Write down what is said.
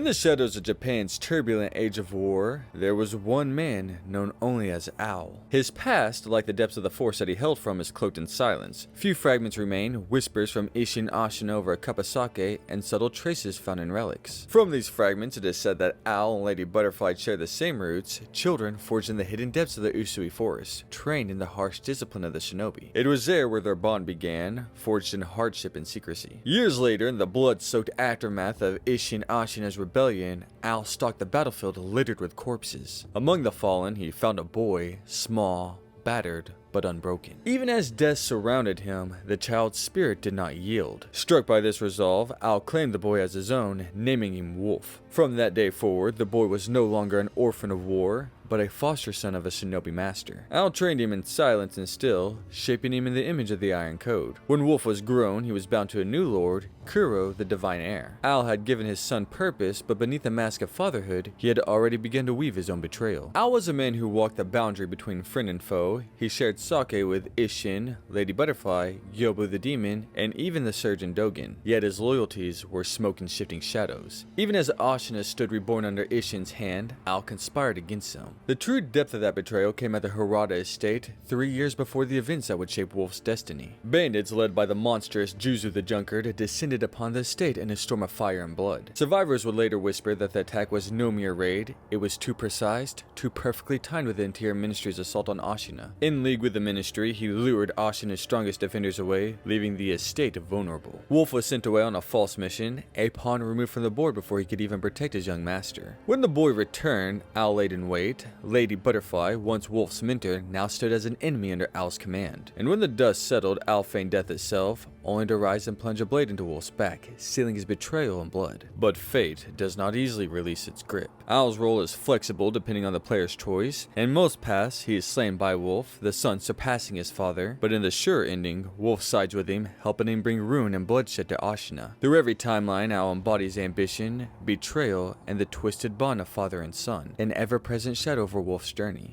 In the shadows of Japan's turbulent age of war, there was one man known only as Owl. His past, like the depths of the force that he held from, is cloaked in silence. Few fragments remain, whispers from Isshin Ashina over a cup of sake, and subtle traces found in relics. From these fragments, it is said that Owl and Lady Butterfly share the same roots, children forged in the hidden depths of the Usui forest, trained in the harsh discipline of the shinobi. It was there where their bond began, forged in hardship and secrecy. Years later, in the blood-soaked aftermath of Isshin Ashina's rebellion, Owl stalked the battlefield littered with corpses. Among the fallen, he found a boy, small, battered, but unbroken. Even as death surrounded him, the child's spirit did not yield. Struck by this resolve, Owl claimed the boy as his own, naming him Wolf. From that day forward, the boy was no longer an orphan of war, but a foster son of a shinobi master. Owl trained him in silence and still, shaping him in the image of the Iron Code. When Wolf was grown, he was bound to a new lord, Kuro, the divine heir. Owl had given his son purpose, but beneath the mask of fatherhood, he had already begun to weave his own betrayal. Owl was a man who walked the boundary between friend and foe. He shared sake with Isshin, Lady Butterfly, Gyoubu the demon, and even the surgeon Dogen. Yet his loyalties were smoke and shifting shadows. Even as Ashina stood reborn under Isshin's hand, Owl conspired against him. The true depth of that betrayal came at the Hirata estate 3 years before the events that would shape Wolf's destiny. Bandits led by the monstrous Gyoubu the Drunkard descended upon the estate in a storm of fire and blood. Survivors would later whisper that the attack was no mere raid, it was too precise, too perfectly timed with the Interior Ministry's assault on Ashina. In league with the Ministry, he lured Ashina's strongest defenders away, leaving the estate vulnerable. Wolf was sent away on a false mission, a pawn removed from the board before he could even protect his young master. When the boy returned, Owl laid in wait. Lady Butterfly, once Wolf's mentor, now stood as an enemy under Owl's command. And when the dust settled, Owl feigned death itself, only to rise and plunge a blade into Wolf's back, sealing his betrayal in blood. But fate does not easily release its grip. Owl's role is flexible depending on the player's choice. In most paths, he is slain by Wolf, the son surpassing his father, but in the sure ending, Wolf sides with him, helping him bring ruin and bloodshed to Ashina. Through every timeline, Owl embodies ambition, betrayal, and the twisted bond of father and son, an ever-present shadow over Wolf's journey.